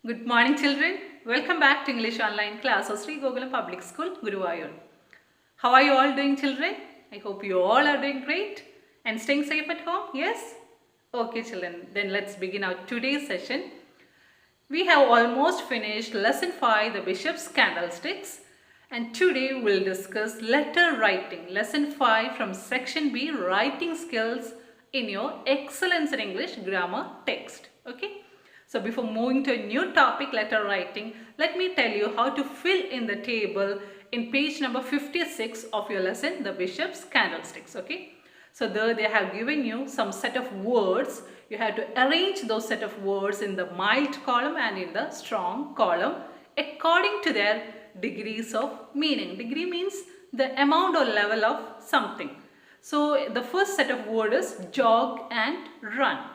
Good morning, children. Welcome back to English Online class of Sri Gokulam Public School, Guruvayur. How are you all doing, children? I hope you all are doing great and staying safe at home. Yes? Okay, children. Then let's begin our today's session. We have almost finished lesson 5, the Bishop's Candlesticks, and today we'll discuss letter writing. Lesson 5 from section B, writing skills in your Excellence in English grammar text. Okay? So before moving to a new topic, letter writing, let me tell you how to fill in the table in page number 56 of your lesson, the Bishop's Candlesticks. Okay? So there they have given you some set of words. You have to arrange those set of words in the mild column and in the strong column according to their degrees of meaning. Degree means the amount or level of something. So the first set of words is jog and run.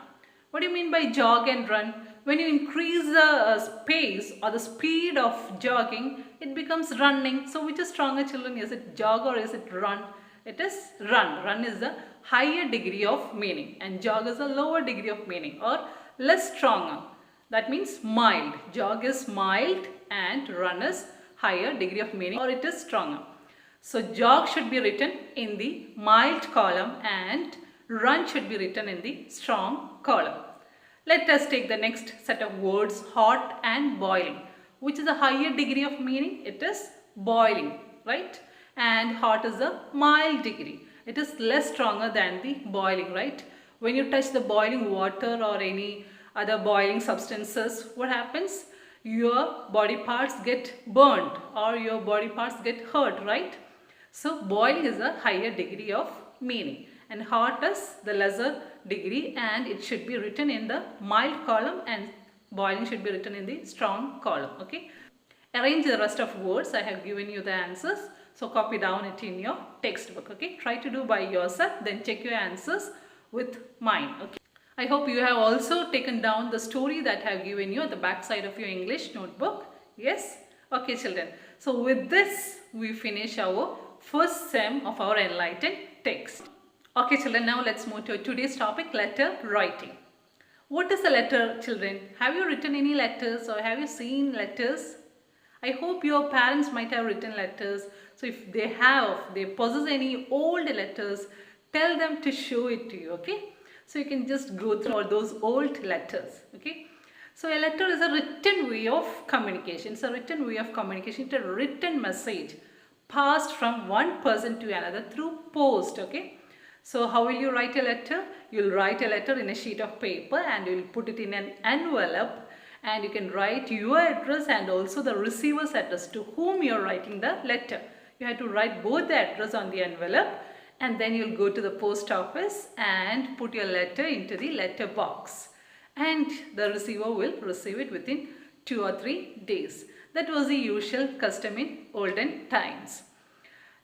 What do you mean by jog and run? When you increase the pace or the speed of jogging, it becomes running. So which is stronger, children? Is it jog or is it run? It is run. Run is the higher degree of meaning and jog is a lower degree of meaning or less stronger. That means mild. Jog is mild and run is higher degree of meaning or it is stronger. So jog should be written in the mild column and run should be written in the strong column. Let us take the next set of words, hot and boiling. Which is a higher degree of meaning? It is boiling, right? And hot is a mild degree. It is less stronger than the boiling, right? When you touch the boiling water or any other boiling substances, what happens? Your body parts get burned or your body parts get hurt, right? So boiling is a higher degree of meaning and hot is the lesser degree and it should be written in the mild column and boiling should be written in the strong column. Okay. Arrange the rest of words. I have given you the answers. So copy down it in your textbook. Okay. Try to do by yourself. Then check your answers with mine. Okay. I hope you have also taken down the story that I have given you at the back side of your English notebook. Yes. Okay, children. So with this we finish our first sem of our enlightened text. Okay, children, now let's move to today's topic, letter writing. What is a letter, children? Have you written any letters or have you seen letters? I hope your parents might have written letters. So if they have, they possess any old letters, tell them to show it to you, okay? So you can just go through all those old letters, okay? So a letter is a written way of communication. It's a written way of communication. It's a written message passed from one person to another through post, okay? So how will you write a letter? You'll write a letter in a sheet of paper and you'll put it in an envelope and you can write your address and also the receiver's address to whom you're writing the letter. You have to write both the address on the envelope and then you'll go to the post office and put your letter into the letter box and the receiver will receive it within 2 or 3 days. That was the usual custom in olden times.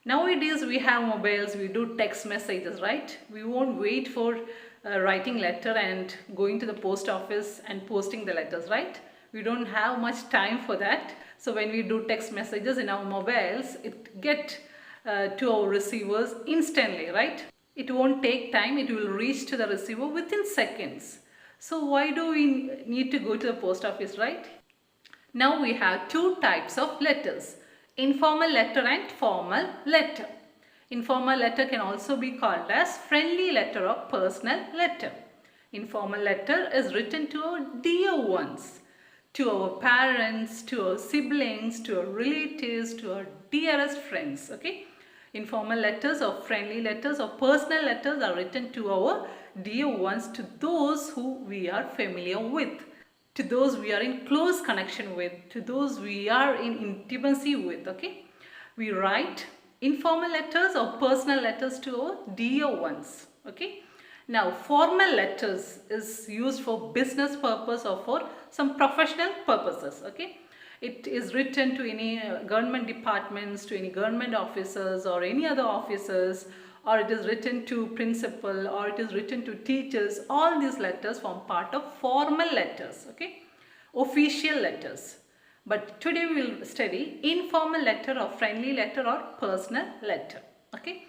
Nowadays we have mobiles, we do text messages, right? We won't wait for writing letter and going to the post office and posting the letters, right? We don't have much time for that. So when we do text messages in our mobiles, it get to our receivers instantly, right? It won't take time, it will reach to the receiver within seconds. So why do we need to go to the post office, right? Now we have two types of letters. Informal letter and formal letter. Informal letter can also be called as friendly letter or personal letter. Informal letter is written to our dear ones, to our parents, to our siblings, to our relatives, to our dearest friends. Okay. Informal letters or friendly letters or personal letters are written to our dear ones, to those who we are familiar with, to those we are in close connection with, to those we are in intimacy with, okay? We write informal letters or personal letters to our dear ones, okay? Now, formal letters is used for business purpose or for some professional purposes, okay? It is written to any government departments, to any government officers or any other officers, or it is written to principal, or it is written to teachers. All these letters form part of formal letters, okay? Official letters. But today we will study informal letter or friendly letter or personal letter, okay?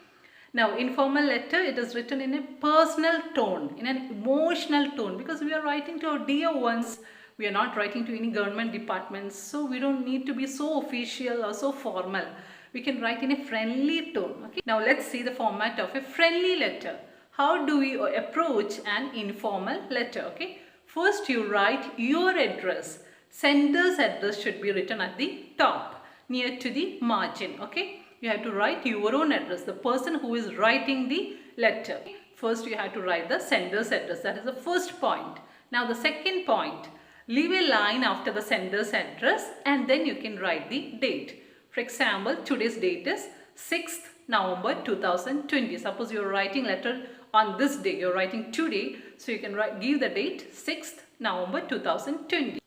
Now, informal letter, it is written in a personal tone, in an emotional tone, because we are writing to our dear ones We are not writing to any government departments, so we don't need to be so official or so formal. We can write in a friendly tone. Okay. Now let's see the format of a friendly letter. How do we approach an informal letter? Okay. First you write your address. Sender's address should be written at the top, near to the margin. Okay. You have to write your own address, the person who is writing the letter. First you have to write the sender's address. That is the first point. Now the second point, leave a line after the sender's address and then you can write the date. For example, today's date is 6th November 2020. Suppose you are writing letter on this day, you are writing today, so you can give the date 6th November 2020.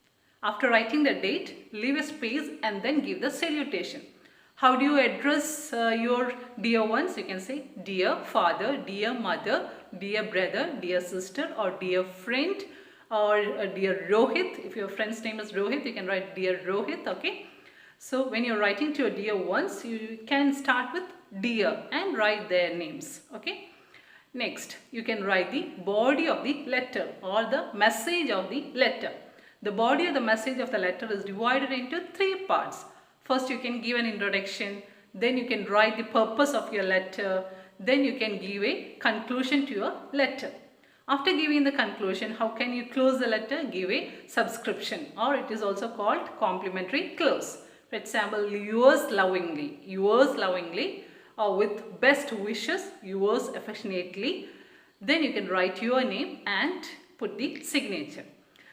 After writing the date, leave a space and then give the salutation. How do you address your dear ones? You can say dear father, dear mother, dear brother, dear sister, or dear friend, or dear Rohit. If your friend's name is Rohit, you can write dear Rohit. Okay. So when you're writing to your dear ones, you can start with dear and write their names. Okay. Next, you can write the body of the letter or the message of the letter. The body of the message of the letter is divided into 3 parts. First you can give an introduction, then you can write the purpose of your letter, then you can give a conclusion to your letter. After giving the conclusion, how can you close the letter? Give a subscription, or it is also called complimentary close. For example, yours lovingly, or with best wishes, yours affectionately. Then you can write your name and put the signature.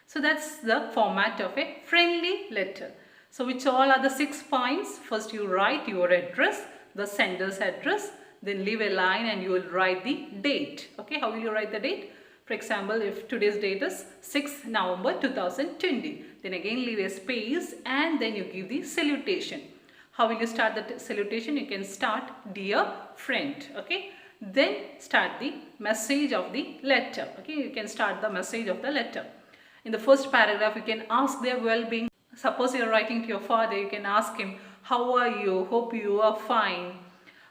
So that's the format of a friendly letter. So which all are the 6 points? First you write your address, the sender's address, then leave a line and you will write the date. Okay, how will you write the date? For example, if today's date is 6th November 2020, then again leave a space and then you give the salutation. How will you start the salutation? You can start dear friend. Okay, then start the message of the letter. Okay, you can start the message of the letter. In the first paragraph, you can ask their well-being. Suppose you are writing to your father, you can ask him, how are you? Hope you are fine.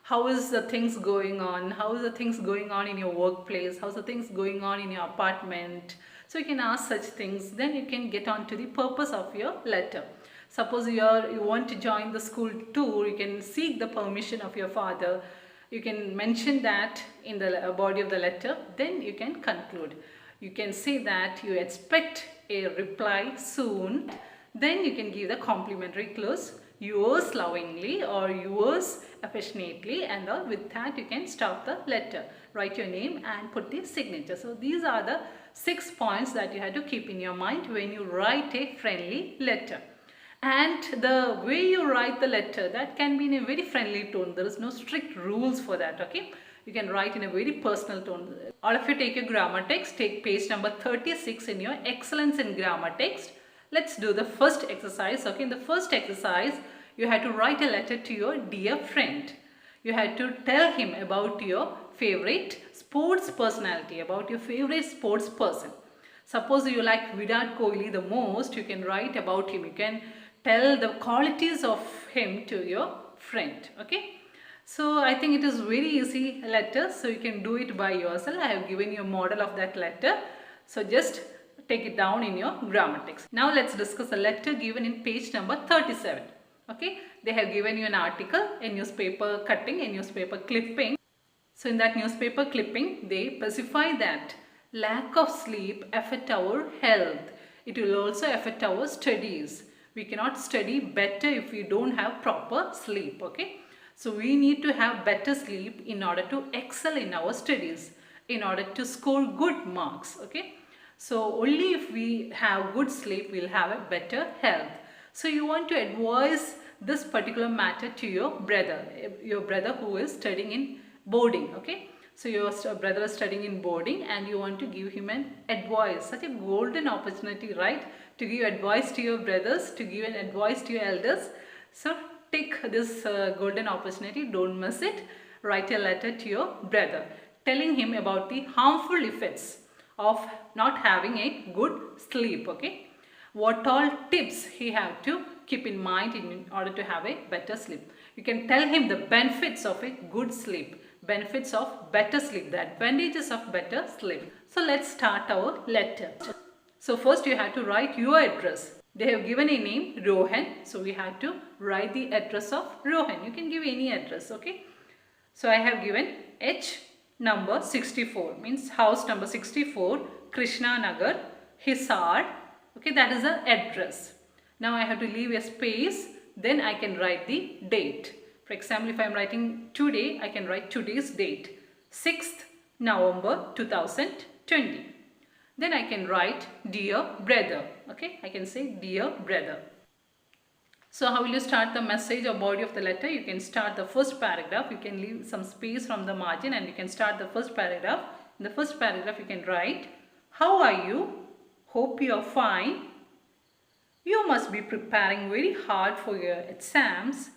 How is the things going on? How is the things going on in your workplace? How's the things going on in your apartment? So you can ask such things. Then you can get on to the purpose of your letter. Suppose you want to join the school tour, you can seek the permission of your father. You can mention that in the body of the letter. Then you can conclude. You can say that you expect a reply soon. Then you can give the complimentary close, yours lovingly or yours affectionately, and with that you can stop the letter. Write your name and put the signature. So these are the 6 points that you have to keep in your mind when you write a friendly letter. And the way you write the letter, that can be in a very friendly tone. There is no strict rules for that. Okay, you can write in a very personal tone. All of you take your grammar text, take page number 36 in your Excellence in Grammar text. Let's do the first exercise. Okay, in the first exercise, you have to write a letter to your dear friend. You have to tell him about your favorite sports personality, about your favorite sports person. Suppose you like Virat Kohli the most, you can write about him. You can tell the qualities of him to your friend. Okay, so I think it is very easy letter, so you can do it by yourself. I have given you a model of that letter, so just take it down in your grammar text. Now let's discuss a letter given in page number 37. Okay, they have given you an article, a newspaper cutting, a newspaper clipping. So in that newspaper clipping, they specify that lack of sleep affect our health. It will also affect our studies. We cannot study better if we don't have proper sleep. Okay, so we need to have better sleep in order to excel in our studies, in order to score good marks. Okay, so only if we have good sleep, we'll have a better health. So you want to advise this particular matter to your brother who is studying in boarding. Okay, so your brother is studying in boarding and you want to give him an advice. Such a golden opportunity, right? To give advice to your brothers, to give an advice to your elders. So take this golden opportunity, don't miss it. Write a letter to your brother telling him about the harmful effects of not having a good sleep. Okay, what all tips he have to keep in mind in order to have a better sleep. You can tell him the benefits of a good sleep, benefits of better sleep, the advantages of better sleep. So let's start our letter. So first you have to write your address. They have given a name Rohan, so we have to write the address of Rohan. You can give any address, okay? So I have given H number 64, means house number 64, Krishna Nagar, Hisar. Okay, that is the address. Now I have to leave a space, then I can write the date. For example, if I am writing today, I can write today's date, 6th November 2020. Then I can write dear brother. Okay, I can say dear brother. So how will you start the message or body of the letter? You can start the first paragraph. You can leave some space from the margin and you can start the first paragraph. In the first paragraph you can write, how are you? Hope you are fine. You must be preparing very hard for your exams.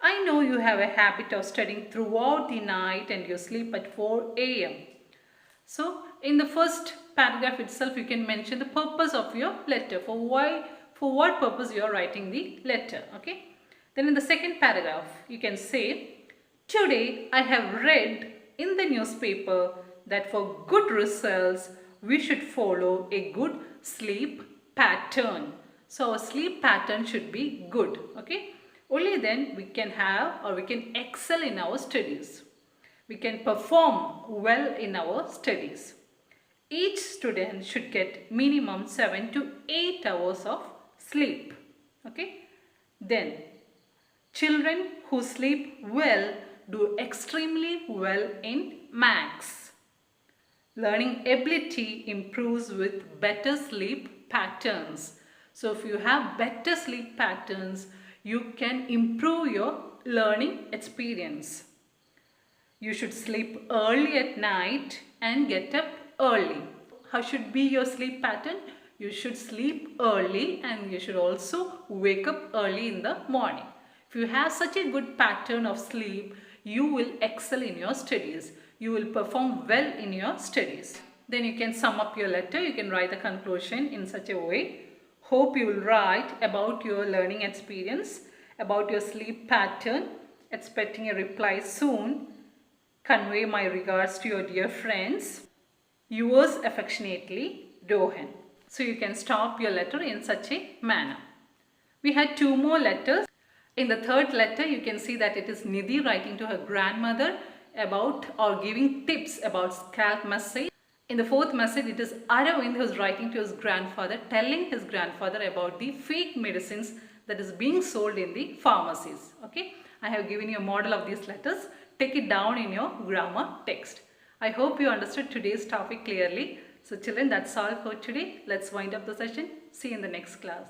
I know you have a habit of studying throughout the night and you sleep at 4 a.m. So in the first paragraph itself you can mention the purpose of your letter, for what purpose you are writing the letter. Okay. Then in the second paragraph you can say, today I have read in the newspaper that for good results we should follow a good sleep pattern. So our sleep pattern should be good. Okay. Only then we can have or we can excel in our studies. We can perform well in our studies. Each student should get minimum 7 to 8 hours of sleep. Okay. Then children who sleep well do extremely well in maths. Learning ability improves with better sleep patterns. So if you have better sleep patterns, you can improve your learning experience. You should sleep early at night and get up early. How should be your sleep pattern? You should sleep early and you should also wake up early in the morning. If you have such a good pattern of sleep, you will excel in your studies. You will perform well in your studies. Then you can sum up your letter. You can write the conclusion in such a way. Hope you will write about your learning experience, about your sleep pattern, expecting a reply soon. Convey my regards to your dear friends. Yours affectionately, Rohan. So you can stop your letter in such a manner. We had 2 more letters. In the third letter, you can see that it is Nidhi writing to her grandmother about or giving tips about scalp massage. In the fourth message, it is Aravind who is writing to his grandfather, telling his grandfather about the fake medicines that is being sold in the pharmacies. Okay, I have given you a model of these letters. Take it down in your grammar text. I hope you understood today's topic clearly. So children, that's all for today. Let's wind up the session. See you in the next class.